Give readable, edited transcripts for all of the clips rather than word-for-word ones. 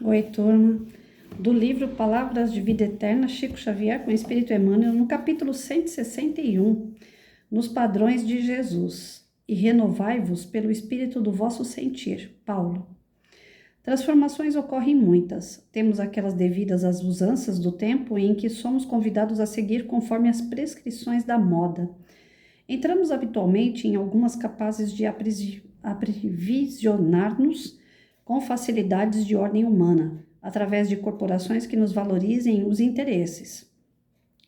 Oi, turma. Do livro Palavras de Vida Eterna, Chico Xavier com o Espírito Emmanuel, no capítulo 161, nos padrões de Jesus. E renovai-vos pelo Espírito do vosso sentir. Paulo. Transformações ocorrem muitas. Temos aquelas devidas às usanças do tempo em que somos convidados a seguir conforme as prescrições da moda. Entramos habitualmente em algumas capazes de aprevisionar-nos com facilidades de ordem humana, através de corporações que nos valorizem os interesses.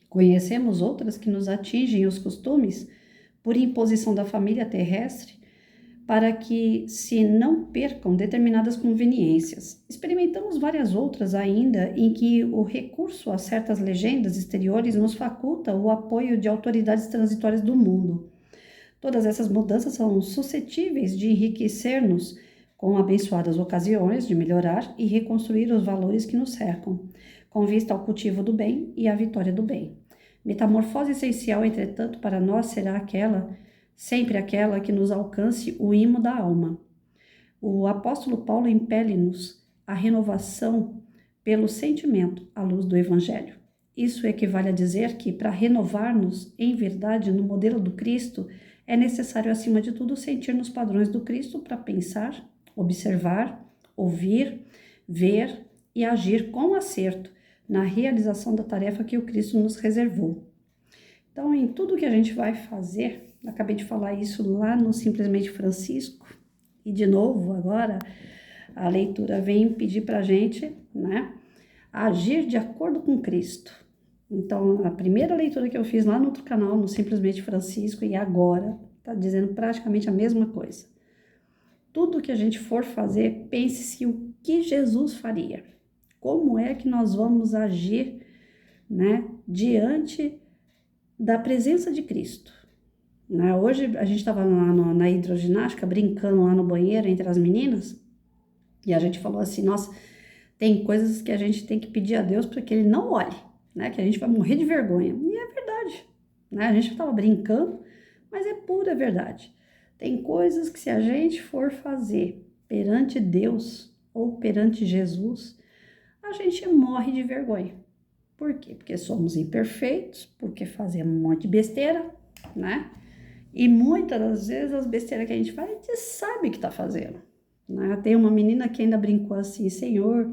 Conhecemos outras que nos atingem os costumes por imposição da família terrestre, para que se não percam determinadas conveniências. Experimentamos várias outras ainda em que o recurso a certas legendas exteriores nos faculta o apoio de autoridades transitórias do mundo. Todas essas mudanças são suscetíveis de enriquecer-nos com abençoadas ocasiões de melhorar e reconstruir os valores que nos cercam, com vista ao cultivo do bem e à vitória do bem. Metamorfose essencial, entretanto, para nós será sempre aquela que nos alcance o imo da alma. O apóstolo Paulo impele-nos à renovação pelo sentimento à luz do Evangelho. Isso equivale a dizer que, para renovar-nos em verdade no modelo do Cristo, é necessário, acima de tudo, sentir nos padrões do Cristo para pensar, observar, ouvir, ver e agir com acerto na realização da tarefa que o Cristo nos reservou. Então, em tudo que a gente vai fazer, acabei de falar isso lá no Simplesmente Francisco, e de novo agora a leitura vem pedir para a gente, né, agir de acordo com Cristo. Então, a primeira leitura que eu fiz lá no outro canal, no Simplesmente Francisco, e agora, está dizendo praticamente a mesma coisa. Tudo que a gente for fazer, pense-se o que Jesus faria. Como é que nós vamos agir, né, diante da presença de Cristo? Né? Hoje a gente estava na hidroginástica, brincando lá no banheiro entre as meninas, e a gente falou assim, nossa, tem coisas que a gente tem que pedir a Deus para que Ele não olhe, né? Que a gente vai morrer de vergonha. E é verdade, né? A gente estava brincando, mas é pura verdade. Tem coisas que se a gente for fazer perante Deus ou perante Jesus, a gente morre de vergonha. Por quê? Porque somos imperfeitos, porque fazemos um monte de besteira, né? E muitas das vezes as besteiras que a gente faz, a gente sabe que está fazendo. Né? Tem uma menina que ainda brincou assim, Senhor,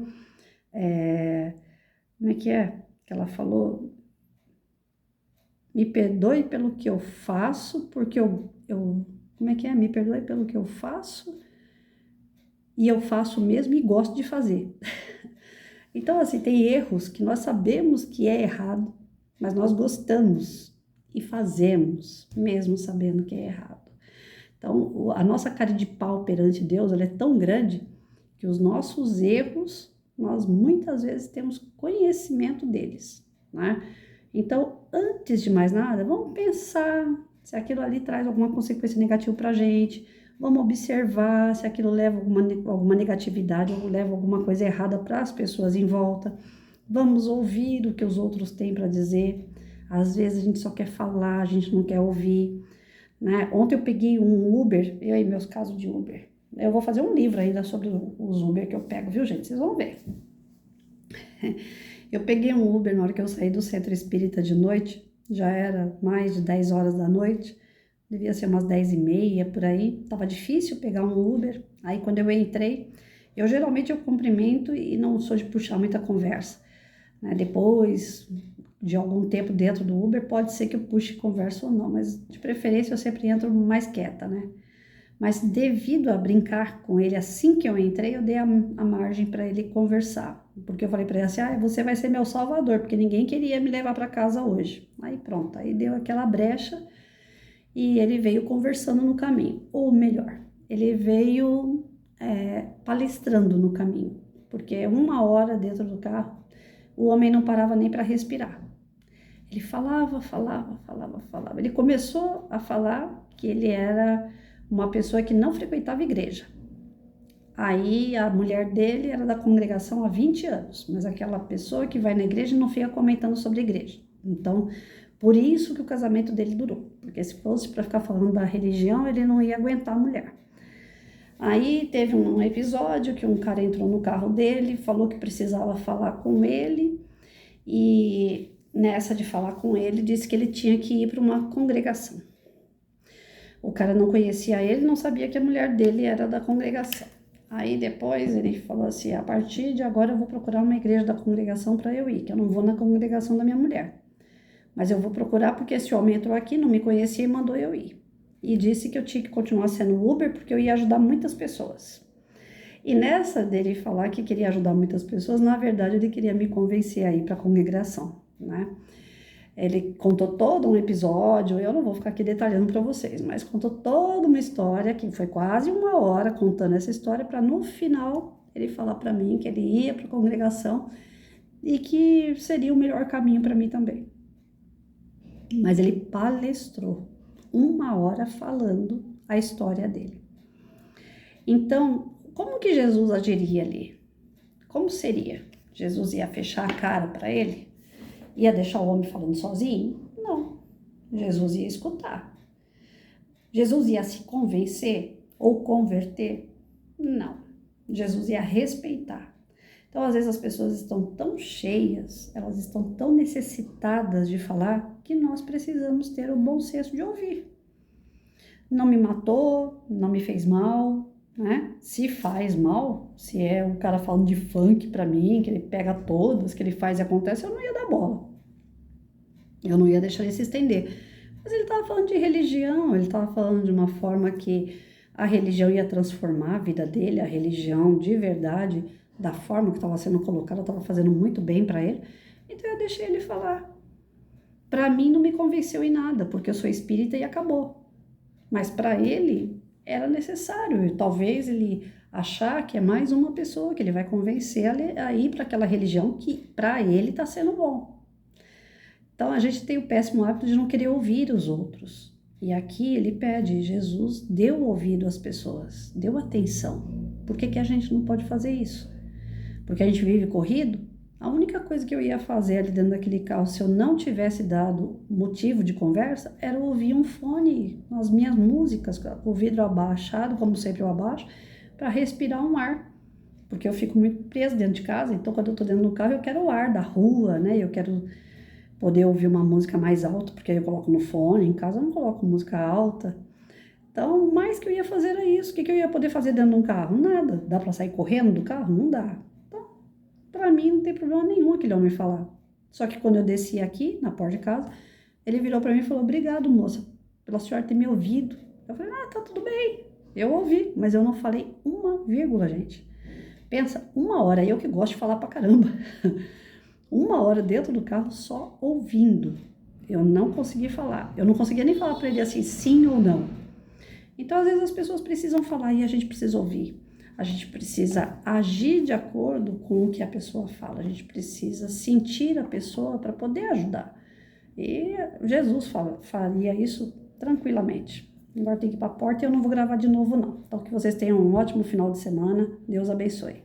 como é? Que ela falou, me perdoe pelo que eu faço, porque como é que é? Me perdoe pelo que eu faço, e eu faço mesmo e gosto de fazer. Então, assim, tem erros que nós sabemos que é errado, mas nós gostamos e fazemos, mesmo sabendo que é errado. Então, a nossa cara de pau perante Deus, ela é tão grande que os nossos erros, nós muitas vezes temos conhecimento deles, né? Então, antes de mais nada, vamos pensar se aquilo ali traz alguma consequência negativa para a gente, vamos observar se aquilo leva alguma negatividade ou leva alguma coisa errada para as pessoas em volta. Vamos ouvir o que os outros têm para dizer. Às vezes a gente só quer falar, a gente não quer ouvir, né? Ontem eu peguei um Uber, eu e meus casos de Uber. Eu vou fazer um livro ainda sobre os Uber que eu pego, viu, gente? Vocês vão ver. Eu peguei um Uber na hora que eu saí do centro espírita de noite, já era mais de 10 horas da noite, devia ser umas 10h30, por aí. Tava difícil pegar um Uber, aí quando eu entrei, eu geralmente eu cumprimento e não sou de puxar muita conversa, né? Depois de algum tempo dentro do Uber, pode ser que eu puxe conversa ou não, mas de preferência eu sempre entro mais quieta, né? Mas devido a brincar com ele assim que eu entrei, eu dei a margem para ele conversar. Porque eu falei para ele assim, você vai ser meu salvador, porque ninguém queria me levar para casa hoje. Aí pronto, aí deu aquela brecha e ele veio conversando no caminho. Ou melhor, ele veio palestrando no caminho. Porque 1 hora dentro do carro, o homem não parava nem para respirar. Ele falava. Ele começou a falar que ele era uma pessoa que não frequentava igreja. Aí a mulher dele era da congregação há 20 anos, mas aquela pessoa que vai na igreja não fica comentando sobre a igreja. Então, por isso que o casamento dele durou, porque se fosse para ficar falando da religião, ele não ia aguentar a mulher. Aí teve um episódio que um cara entrou no carro dele, falou que precisava falar com ele, e nessa de falar com ele, disse que ele tinha que ir para uma congregação. O cara não conhecia ele, não sabia que a mulher dele era da congregação. Aí depois ele falou assim, a partir de agora eu vou procurar uma igreja da congregação para eu ir, que eu não vou na congregação da minha mulher. Mas eu vou procurar porque esse homem entrou aqui, não me conhecia e mandou eu ir. E disse que eu tinha que continuar sendo Uber porque eu ia ajudar muitas pessoas. E nessa dele falar que queria ajudar muitas pessoas, na verdade ele queria me convencer a ir para a congregação, né? Ele contou todo um episódio, eu não vou ficar aqui detalhando para vocês, mas contou toda uma história, que foi quase 1 hora contando essa história, para no final ele falar para mim que ele ia para a congregação e que seria o melhor caminho para mim também. Mas ele palestrou 1 hora falando a história dele. Então, como que Jesus agiria ali? Como seria? Jesus ia fechar a cara para ele? Ia deixar o homem falando sozinho? Não. Jesus ia escutar. Jesus ia se convencer ou converter? Não. Jesus ia respeitar. Então, às vezes as pessoas estão tão cheias, elas estão tão necessitadas de falar, que nós precisamos ter o bom senso de ouvir. Não me matou, não me fez mal, né? Se faz mal, se é um cara falando de funk pra mim, que ele pega todas, que ele faz e acontece, eu não ia dar bola. Eu não ia deixar ele se estender. Mas ele estava falando de religião, ele estava falando de uma forma que a religião ia transformar a vida dele, a religião de verdade, da forma que estava sendo colocada, estava fazendo muito bem para ele. Então eu deixei ele falar. Para mim não me convenceu em nada, porque eu sou espírita e acabou. Mas para ele era necessário, e talvez ele achar que é mais uma pessoa que ele vai convencer a ir para aquela religião que para ele está sendo bom. Então a gente tem o péssimo hábito de não querer ouvir os outros. E aqui ele pede, Jesus deu ouvido às pessoas, deu atenção. Por que a gente não pode fazer isso? Porque a gente vive corrido? A única coisa que eu ia fazer ali dentro daquele carro, se eu não tivesse dado motivo de conversa, era ouvir um fone, as minhas músicas, com o vidro abaixado, como sempre eu abaixo, para respirar um ar. Porque eu fico muito preso dentro de casa, então quando eu tô dentro do carro eu quero o ar da rua, né? Eu quero poder ouvir uma música mais alta, porque aí eu coloco no fone, em casa eu não coloco música alta. Então, o mais que eu ia fazer era isso. O que eu ia poder fazer dentro de um carro? Nada. Dá para sair correndo do carro? Não dá. Então, para mim não tem problema nenhum aquele homem falar. Só que quando eu desci aqui, na porta de casa, ele virou para mim e falou, obrigado, moça, pela senhora ter me ouvido. Eu falei, tá tudo bem. Eu ouvi, mas eu não falei uma vírgula, gente. Pensa, 1 hora, eu que gosto de falar pra caramba. 1 hora dentro do carro só ouvindo. Eu não consegui falar. Eu não conseguia nem falar para ele assim, sim ou não. Então, às vezes, as pessoas precisam falar e a gente precisa ouvir. A gente precisa agir de acordo com o que a pessoa fala. A gente precisa sentir a pessoa para poder ajudar. E Jesus faria isso tranquilamente. Agora tem que ir para a porta e eu não vou gravar de novo, não. Então, que vocês tenham um ótimo final de semana. Deus abençoe.